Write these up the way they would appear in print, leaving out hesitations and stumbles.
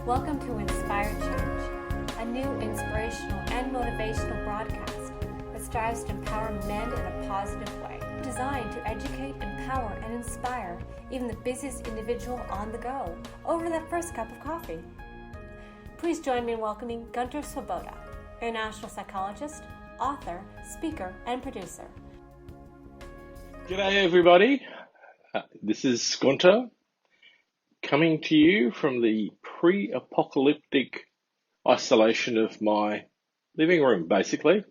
Welcome to Inspired Change, a new inspirational and motivational broadcast that strives to empower men in a positive way, designed to educate, empower, and inspire even the busiest individual on the go over that first cup of coffee. Please join me in welcoming Gunter, international psychologist, author, speaker, and producer. G'day everybody, this is Gunter coming to you from the pre-apocalyptic isolation of my living room, basically.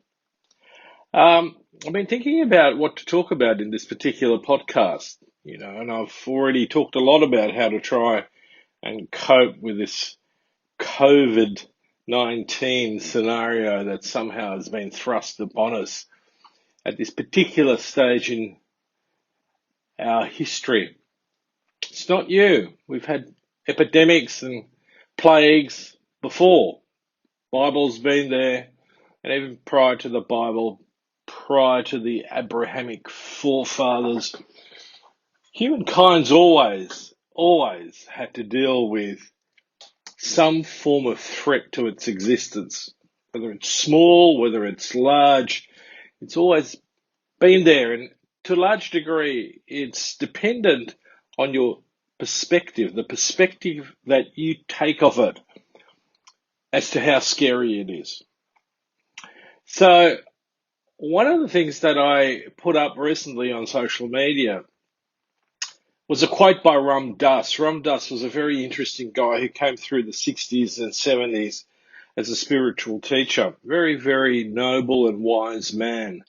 I've been thinking about what to talk about in this particular podcast, and I've already talked a lot about how to try and cope with this COVID-19 scenario that somehow has been thrust upon us at this particular stage in our history. It's not new. We've had epidemics and plagues before. Bible's been there, and even prior to the Bible, prior to the Abrahamic forefathers, humankind's always had to deal with some form of threat to its existence. Whether it's small, whether it's large, it's always been there. And to a large degree, it's dependent on your perspective, the perspective that you take of it as to how scary it is. So one of the things that I put up recently on social media was a quote by Ram Dass. Ram Dass was a very interesting guy who came through the 60s and 70s as a spiritual teacher. Very, very noble and wise man.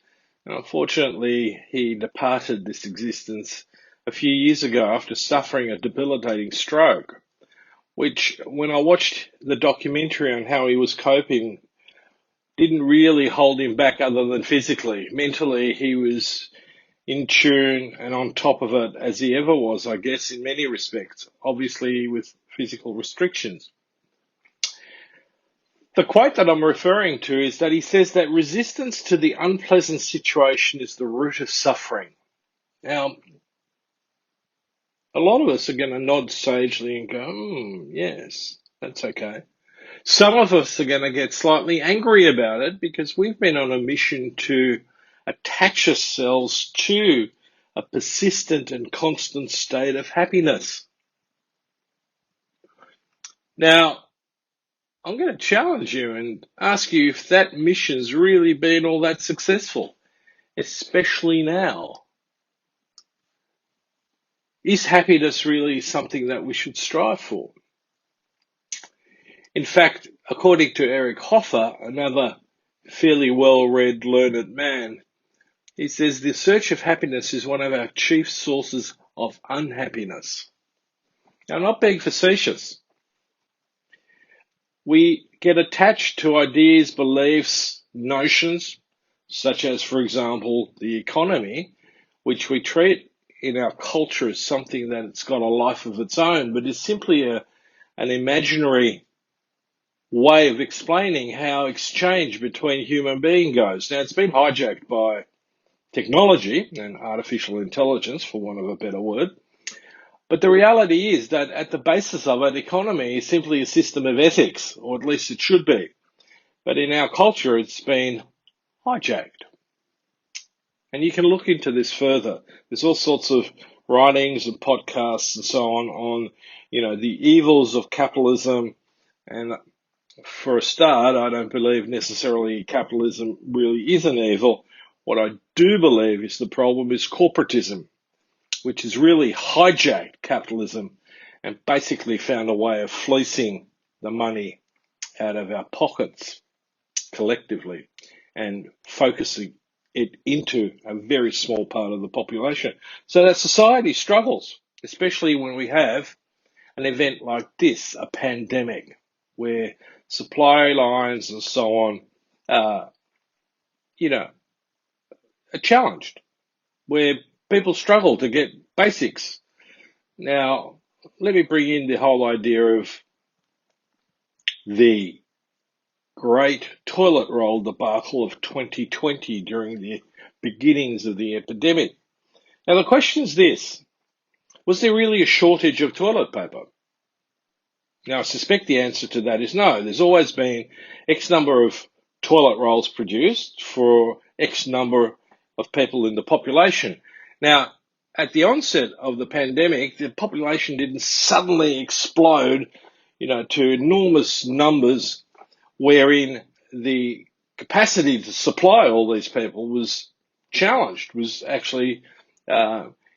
And unfortunately, he departed this existence a few years ago after suffering a debilitating stroke, which, when I watched the documentary on how he was coping, didn't really hold him back other than physically. Mentally, he was in tune and on top of it as he ever was, I guess, in many respects, obviously with physical restrictions. The quote that I'm referring to is that he says that resistance to the unpleasant situation is the root of suffering. Now, a lot of us are going to nod sagely and go, yes, that's okay. Some of us are going to get slightly angry about it because we've been on a mission to attach ourselves to a persistent and constant state of happiness. Now, I'm going to challenge you and ask you if that mission's really been all that successful, especially now. Is happiness really something that we should strive for? In fact, according to Eric Hoffer, another fairly well-read, learned man, he says the search of happiness is one of our chief sources of unhappiness. Now, I'm not being facetious. We get attached to ideas, beliefs, notions, such as, for example, the economy, which we treat in our culture as something that it's got a life of its own, but is simply an imaginary way of explaining how exchange between human beings goes. Now, it's been hijacked by technology and artificial intelligence, for want of a better word. But the reality is that at the basis of it, economy is simply a system of ethics, or at least it should be. But in our culture, it's been hijacked. And you can look into this further. There's all sorts of writings and podcasts and so on, the evils of capitalism. And for a start, I don't believe necessarily capitalism really is an evil. What I do believe is the problem is corporatism, which has really hijacked capitalism and basically found a way of fleecing the money out of our pockets collectively and focusing it into a very small part of the population. So that society struggles, especially when we have an event like this, a pandemic, where supply lines and so on are challenged, where people struggle to get basics. Now, let me bring in the whole idea of the great toilet roll debacle of 2020 during the beginnings of the epidemic. Now, the question is this: was there really a shortage of toilet paper? Now, I suspect the answer to that is no. There's always been X number of toilet rolls produced for X number of people in the population. Now, at the onset of the pandemic, the population didn't suddenly explode, to enormous numbers wherein the capacity to supply all these people was challenged, was actually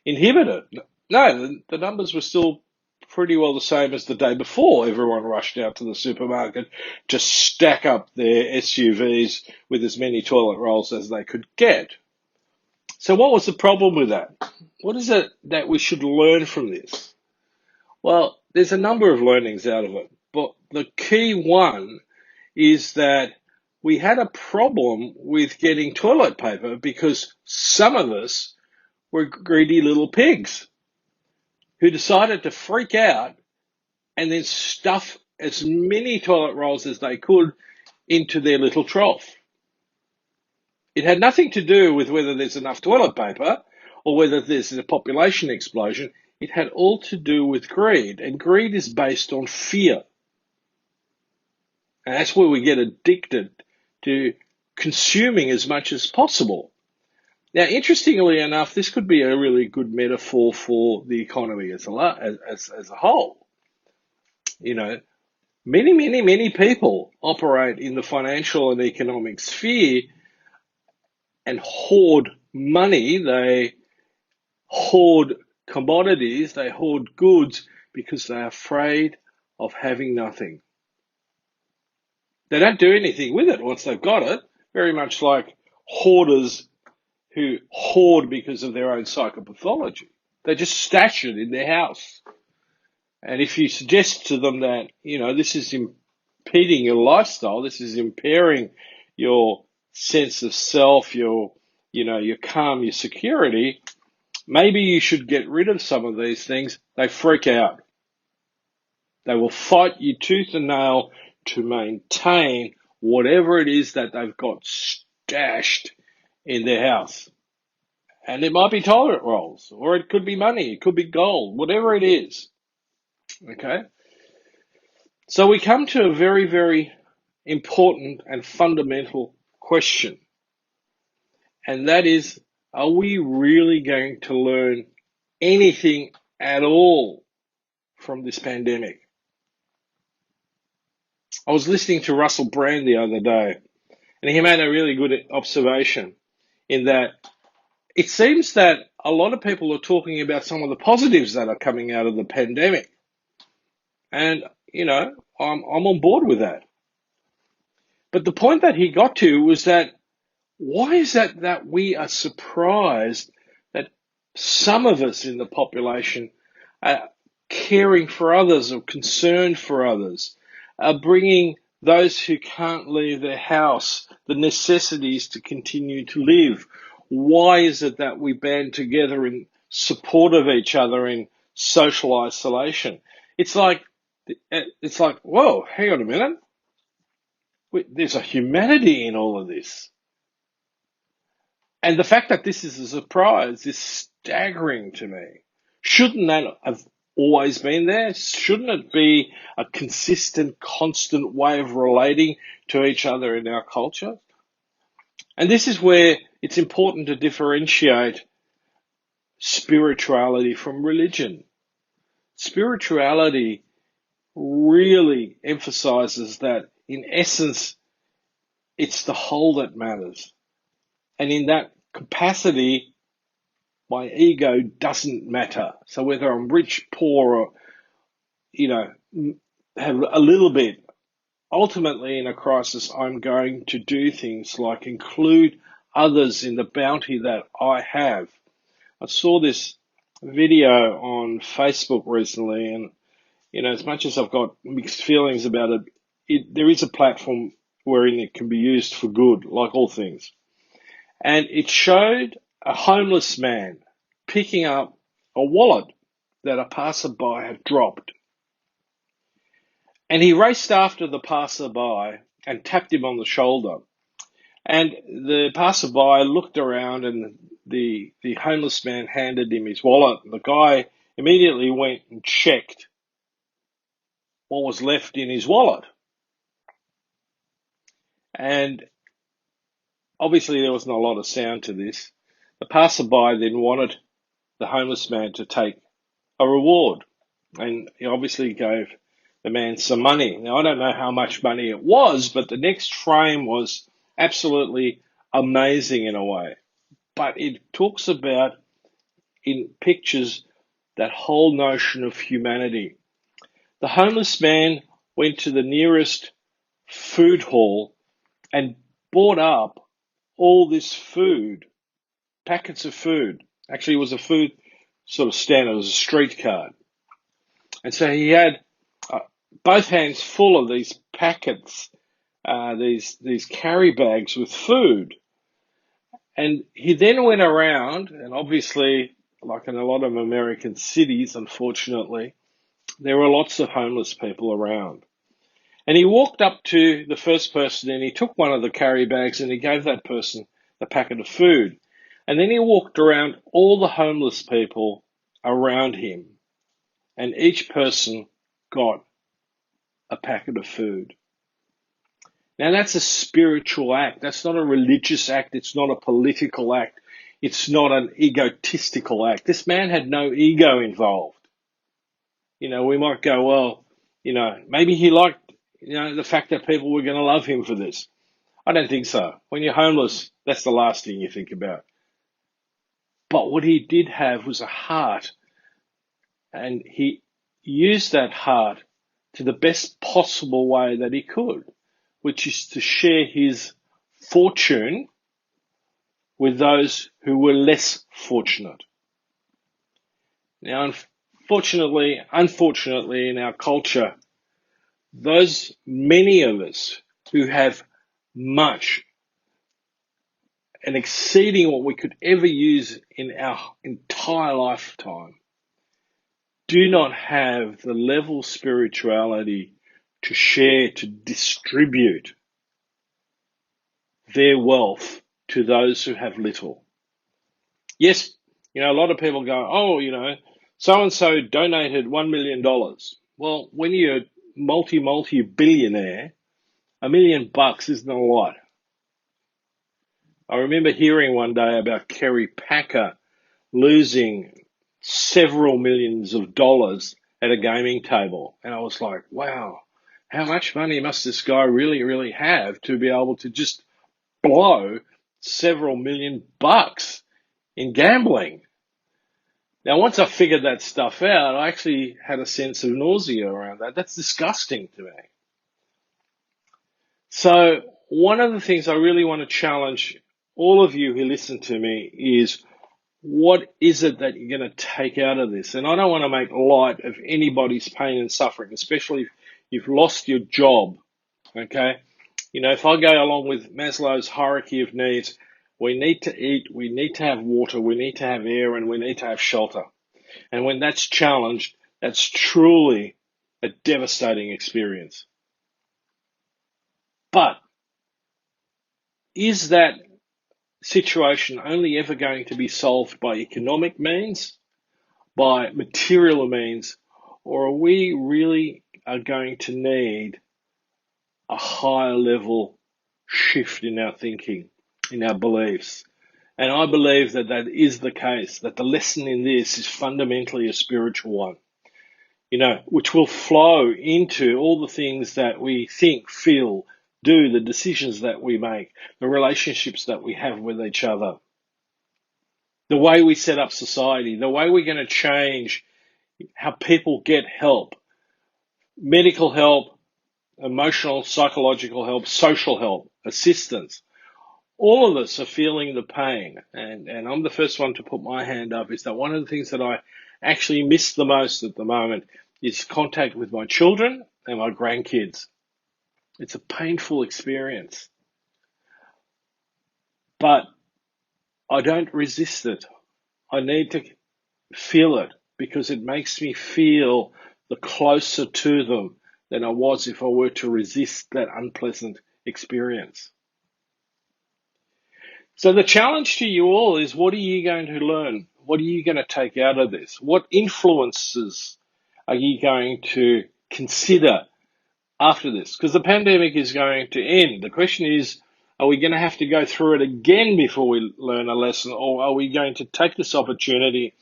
inhibited. No, the numbers were still pretty well the same as the day before. Everyone rushed out to the supermarket to stack up their SUVs with as many toilet rolls as they could get. So what was the problem with that? What is it that we should learn from this? Well, there's a number of learnings out of it, but the key one is that we had a problem with getting toilet paper because some of us were greedy little pigs who decided to freak out and then stuff as many toilet rolls as they could into their little trough. It had nothing to do with whether there's enough toilet paper or whether there's a population explosion. It had all to do with greed, and greed is based on fear. And that's where we get addicted to consuming as much as possible. Now, interestingly enough, this could be a really good metaphor for the economy as a whole. Many people operate in the financial and economic sphere and hoard money. They hoard commodities, they hoard goods because they're afraid of having nothing. They don't do anything with it once they've got it, very much like hoarders who hoard because of their own psychopathology. They just stash it in their house. And if you suggest to them that, this is impeding your lifestyle, this is impairing your sense of self, your calm, your security, maybe you should get rid of some of these things, they freak out. They will fight you tooth and nail to maintain whatever it is that they've got stashed in their house. And it might be toilet rolls, or it could be money, it could be gold, whatever it is. Okay? So we come to a very, very important and fundamental question. And that is, are we really going to learn anything at all from this pandemic? I was listening to Russell Brand the other day, and he made a really good observation in that it seems that a lot of people are talking about some of the positives that are coming out of the pandemic. And, I'm on board with that. But the point that he got to was that why is that we are surprised that some of us in the population are caring for others or concerned for others, are bringing those who can't leave their house the necessities to continue to live? Why is it that we band together in support of each other in social isolation? It's like, whoa, hang on a minute. There's a humanity in all of this. And the fact that this is a surprise is staggering to me. Shouldn't that have always been there? Shouldn't it be a consistent, constant way of relating to each other in our culture? And this is where it's important to differentiate spirituality from religion. Spirituality really emphasizes that, in essence, it's the whole that matters. And in that capacity, my ego doesn't matter. So whether I'm rich, poor, or, have a little bit, ultimately in a crisis, I'm going to do things like include others in the bounty that I have. I saw this video on Facebook recently, and, as much as I've got mixed feelings about it, there is a platform wherein it can be used for good, like all things. And it showed a homeless man picking up a wallet that a passerby had dropped. And he raced after the passerby and tapped him on the shoulder. And the passerby looked around, and the homeless man handed him his wallet. The guy immediately went and checked what was left in his wallet. And obviously there wasn't a lot of sound to this. The passerby then wanted the homeless man to take a reward, and he obviously gave the man some money. Now, I don't know how much money it was, but the next frame was absolutely amazing in a way. But it talks about, in pictures, that whole notion of humanity. The homeless man went to the nearest food hall and bought up all this food, packets of food. Actually, it was a food sort of stand. It was a street cart. And so he had both hands full of these packets, these carry bags with food. And he then went around, and obviously, like in a lot of American cities, unfortunately, there were lots of homeless people around. And he walked up to the first person and he took one of the carry bags and he gave that person the packet of food. And then he walked around all the homeless people around him, and each person got a packet of food. Now that's a spiritual act. That's not a religious act. It's not a political act. It's not an egotistical act. This man had no ego involved. We might go, well, maybe he liked, the fact that people were going to love him for this. I don't think so. When you're homeless, that's the last thing you think about. But what he did have was a heart, and he used that heart to the best possible way that he could, which is to share his fortune with those who were less fortunate. Now, unfortunately, in our culture, those many of us who have much and exceeding what we could ever use in our entire lifetime do not have the level of spirituality to share, to distribute their wealth to those who have little. Yes, a lot of people go, oh, so-and-so donated $1 million. Well, when you're multi-billionaire, $1 million isn't a lot. I remember hearing one day about Kerry Packer losing several millions of dollars at a gaming table. And I was like, wow, how much money must this guy really, really have to be able to just blow several $1 million in gambling? Now, once I figured that stuff out, I actually had a sense of nausea around that. That's disgusting to me. So one of the things I really want to challenge all of you who listen to me is, what is it that you're going to take out of this? And I don't want to make light of anybody's pain and suffering, especially if you've lost your job, okay? If I go along with Maslow's hierarchy of needs, we need to eat, we need to have water, we need to have air, and we need to have shelter. And when that's challenged, that's truly a devastating experience. But is that situation only ever going to be solved by economic means, by material means, or are we really going to need a higher level shift in our thinking, in our beliefs? And I believe that that is the case, that the lesson in this is fundamentally a spiritual one, which will flow into all the things that we think, feel, do, the decisions that we make, the relationships that we have with each other, the way we set up society, the way we're going to change how people get help, medical help, emotional, psychological help, social help, assistance. All of us are feeling the pain. And I'm the first one to put my hand up, is that one of the things that I actually miss the most at the moment is contact with my children and my grandkids. It's a painful experience. But I don't resist it. I need to feel it because it makes me feel the closer to them than I was if I were to resist that unpleasant experience. So the challenge to you all is, what are you going to learn? What are you going to take out of this? What influences are you going to consider after this? Because the pandemic is going to end. The question is, are we going to have to go through it again before we learn a lesson, or are we going to take this opportunity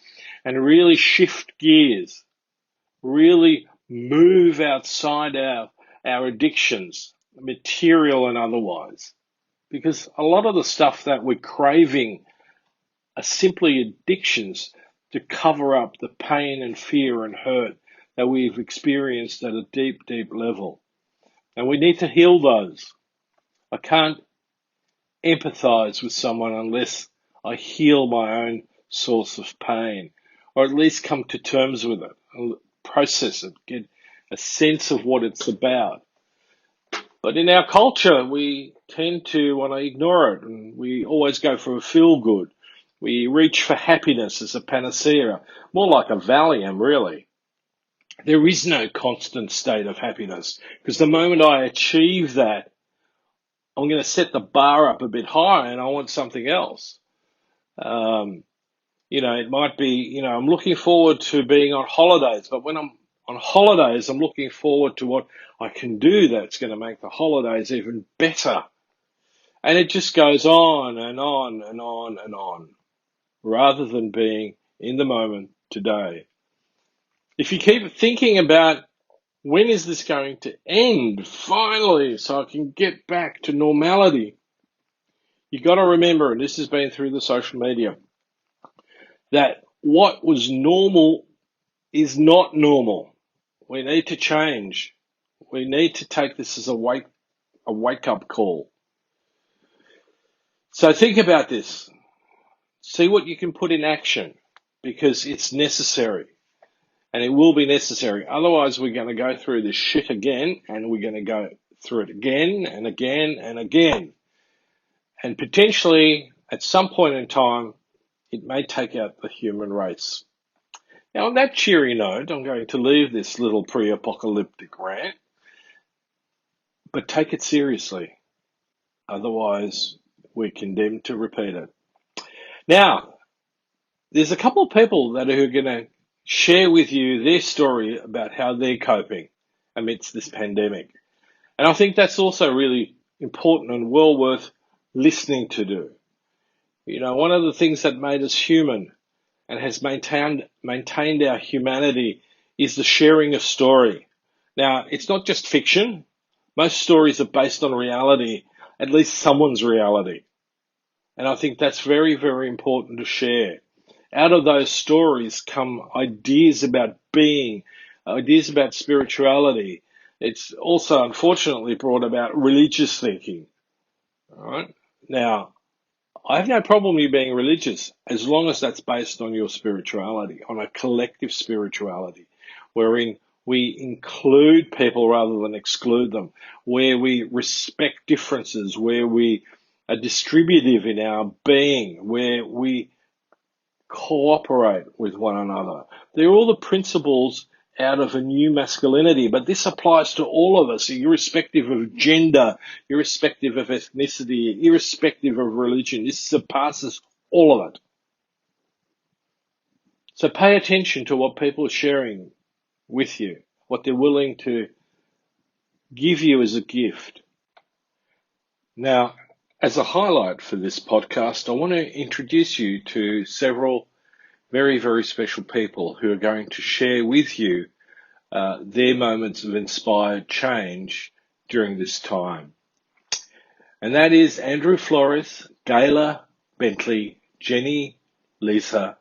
and really shift gears, really move outside our addictions, material and otherwise? Because a lot of the stuff that we're craving are simply addictions to cover up the pain and fear and hurt that we've experienced at a deep, deep level. And we need to heal those. I can't empathize with someone unless I heal my own source of pain, or at least come to terms with it, and process it, get a sense of what it's about. But in our culture, we tend to want to ignore it, and we always go for a feel-good. We reach for happiness as a panacea, more like a Valium, really. There is no constant state of happiness, because the moment I achieve that, I'm going to set the bar up a bit higher and I want something else. It might be, I'm looking forward to being on holidays, but when I'm on holidays, I'm looking forward to what I can do that's going to make the holidays even better. And it just goes on and on and on and on, rather than being in the moment today. If you keep thinking about when is this going to end finally so I can get back to normality, you got to remember, and this has been through the social media, that what was normal is not normal. We need to change. We need to take this as a wake-up call. So think about this. See what you can put in action, because it's necessary. And it will be necessary. Otherwise, we're going to go through this shit again, and we're going to go through it again and again and again. And potentially, at some point in time, it may take out the human race. Now, on that cheery note, I'm going to leave this little pre-apocalyptic rant, but take it seriously. Otherwise, we're condemned to repeat it. Now, there's a couple of people that are going to share with you their story about how they're coping amidst this pandemic. And I think that's also really important and well worth listening to do. One of the things that made us human and has maintained our humanity is the sharing of story. Now, it's not just fiction. Most stories are based on reality, at least someone's reality. And I think that's very, very important to share. Out of those stories come ideas about being, ideas about spirituality. It's also, unfortunately, brought about religious thinking. All right? Now, I have no problem you being religious as long as that's based on your spirituality, on a collective spirituality, wherein we include people rather than exclude them, where we respect differences, where we are distributive in our being, where we cooperate with one another. They're all the principles out of a new masculinity, but this applies to all of us, irrespective of gender, irrespective of ethnicity, irrespective of religion. This surpasses all of it. So pay attention to what people are sharing with you, what they're willing to give you as a gift. Now, as a highlight for this podcast, I want to introduce you to several very, very special people who are going to share with you their moments of inspired change during this time. And that is Andrew Flores, Gayla Bentley, Jenny Lisa,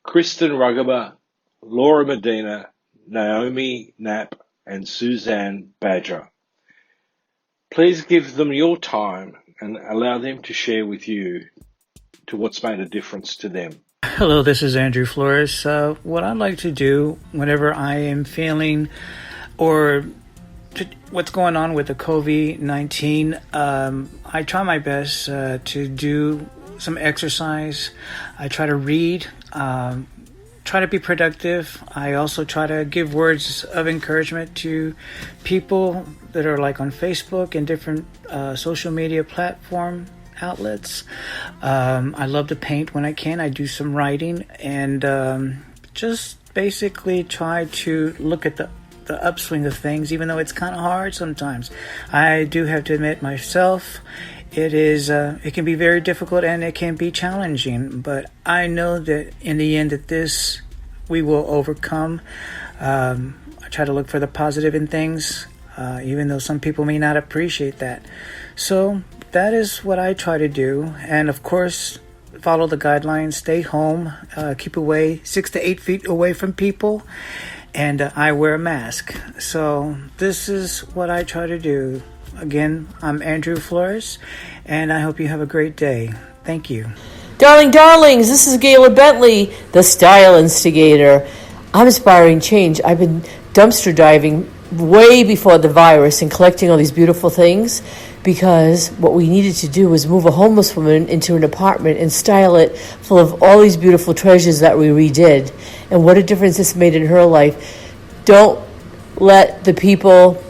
Kristen Ruggeber, Laura Medina, Naomi Knapp, and Suzanne Badger. Please give them your time and allow them to share with you to what's made a difference to them. Hello, this is Andrew Flores. What I like to do whenever I am feeling what's going on with the COVID-19, I try my best to do some exercise. I try to read, try to be productive. I also try to give words of encouragement to people that are like on Facebook and different social media platform outlets. I love to paint when I can. I do some writing and just basically try to look at the the upswing of things, even though it's kind of hard sometimes. I do have to admit myself, it can be very difficult and it can be challenging, but I know that in the end that this we will overcome. I try to look for the positive in things, even though some people may not appreciate that. So that is what I try to do. And of course, follow the guidelines, stay home, keep away 6 to 8 feet away from people, and I wear a mask. So this is what I try to do. Again, I'm Andrew Flores, and I hope you have a great day. Thank you. Darlings, this is Gayla Bentley, the Style Instigator. I'm inspiring change. I've been dumpster diving way before the virus and collecting all these beautiful things, because what we needed to do was move a homeless woman into an apartment and style it full of all these beautiful treasures that we redid. And what a difference this made in her life. Don't let the people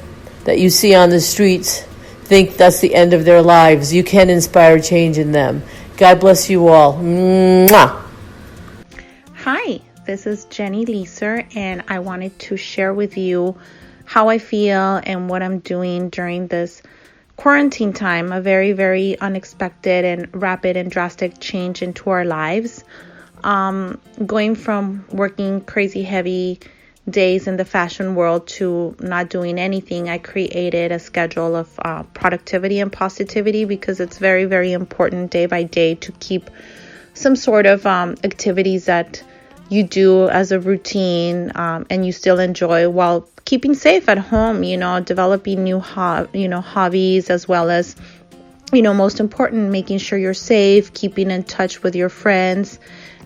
that you see on the streets think that's the end of their lives. You can inspire change in them. God bless you all. Mwah. Hi, this is Jenny Leeser, and I wanted to share with you how I feel and what I'm doing during this quarantine time, a very, very unexpected and rapid and drastic change into our lives. Going from working crazy heavy days in the fashion world to not doing anything, I created a schedule of productivity and positivity, because it's very, very important day by day to keep some sort of activities that you do as a routine and you still enjoy while keeping safe at home, developing new hobbies, as well as, most important, making sure you're safe, keeping in touch with your friends.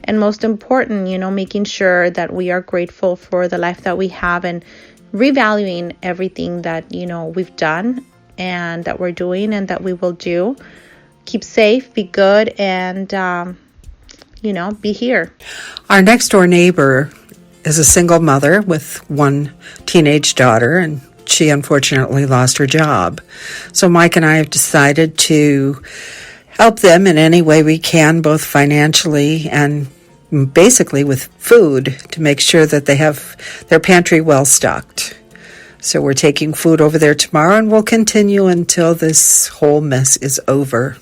And most important, making sure that we are grateful for the life that we have and revaluing everything that, we've done and that we're doing and that we will do. Keep safe, be good, and, be here. Our next door neighbor is a single mother with one teenage daughter, and she unfortunately lost her job. So Mike and I have decided to help them in any way we can, both financially and basically with food, to make sure that they have their pantry well stocked. So we're taking food over there tomorrow, and we'll continue until this whole mess is over.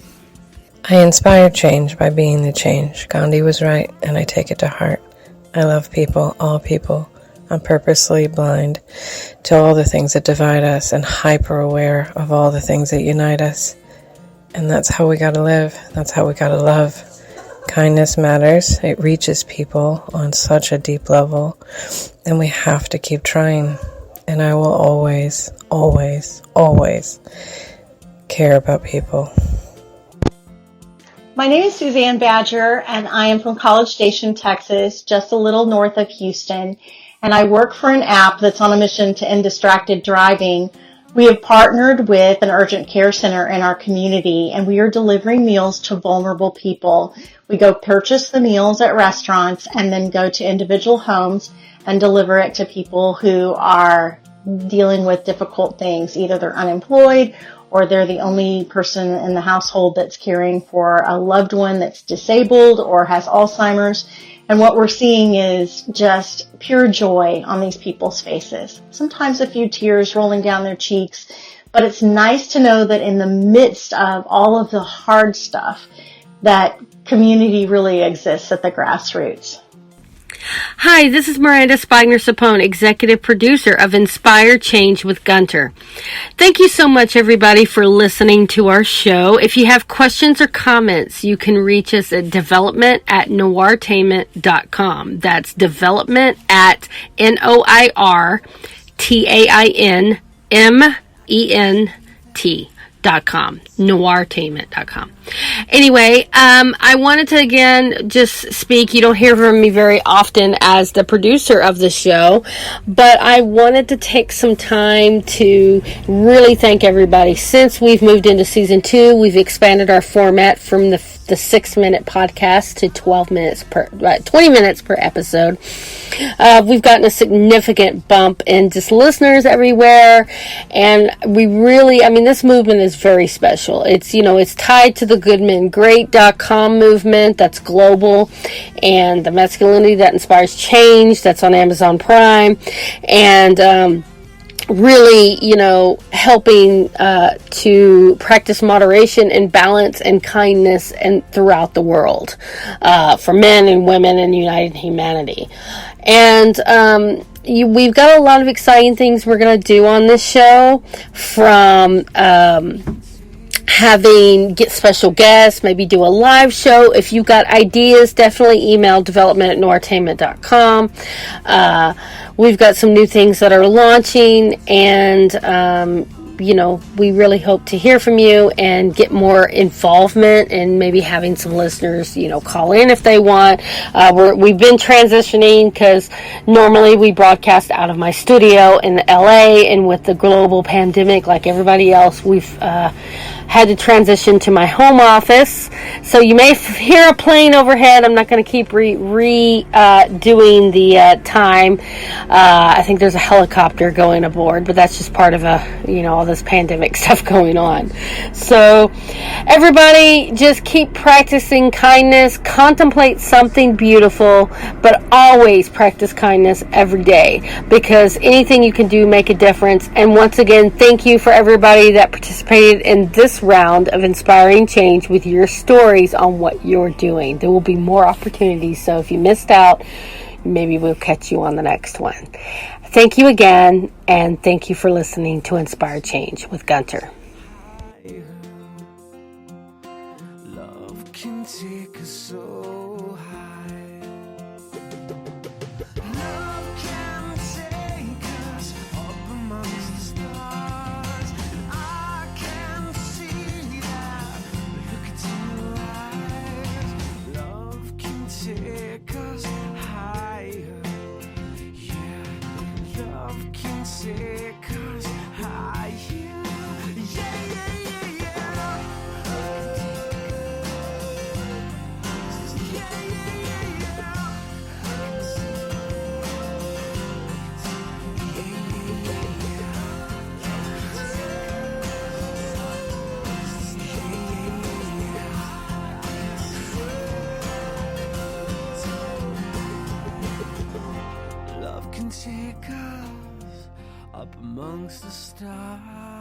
I inspire change by being the change. Gandhi was right, and I take it to heart. I love people, all people. I'm purposely blind to all the things that divide us and hyper aware of all the things that unite us. And that's how we gotta live. That's how we gotta love. Kindness matters. It reaches people on such a deep level, and we have to keep trying. And I will always, always, always care about people. My name is Suzanne Badger, and I am from College Station, Texas, just a little north of Houston, and I work for an app that's on a mission to end distracted driving. We have partnered with an urgent care center in our community, and we are delivering meals to vulnerable people. We go purchase the meals at restaurants and then go to individual homes and deliver it to people who are dealing with difficult things. Either they're unemployed or they're the only person in the household that's caring for a loved one that's disabled or has Alzheimer's. And what we're seeing is just pure joy on these people's faces. Sometimes a few tears rolling down their cheeks, but it's nice to know that in the midst of all of the hard stuff, that community really exists at the grassroots. Hi, this is Miranda Spigner-Sapone, Executive Producer of Inspire Change with Gunter. Thank you so much, everybody, for listening to our show. If you have questions or comments, you can reach us at development@noirtainment.com. That's development at noirtainment.com. noirtainment.com. Anyway, I wanted to again just speak. You don't hear from me very often as the producer of the show, but I wanted to take some time to really thank everybody. Since we've moved into season 2, we've expanded our format from the 6-minute podcast to 20 minutes per episode. We've gotten a significant bump in just listeners everywhere, and we really, this movement is very special. It's, it's tied to the goodmengreat.com movement that's global, and the masculinity that inspires change that's on Amazon Prime, and really, helping to practice moderation and balance and kindness and throughout the world for men and women and united humanity. And we've got a lot of exciting things we're going to do on this show, from get special guests, maybe do a live show. If you've got ideas, definitely email development@noirtainment.com. We've got some new things that are launching, and we really hope to hear from you and get more involvement, and maybe having some listeners, call in if they want. We've been transitioning, because normally we broadcast out of my studio in LA, and with the global pandemic, like everybody else, we've had to transition to my home office. So you may hear a plane overhead. I'm not going to keep doing the time. I think there's a helicopter going aboard, but that's just part of all this pandemic stuff going on. So everybody, just keep practicing kindness, contemplate something beautiful, but always practice kindness every day, because anything you can do make a difference. And once again, thank you for everybody that participated in this round of inspiring change with your stories on what you're doing. There will be more opportunities, so if you missed out, maybe we'll catch you on the next one. Thank you again, and thank you for listening to Inspired Change with Gunter. Love can take us so high. Love can take us up amongst the stars. I can see that. Look into your eyes. Love can take us higher. Yeah, love can take us higher. Yeah, yeah, yeah, yeah. Love can take us up amongst the stars.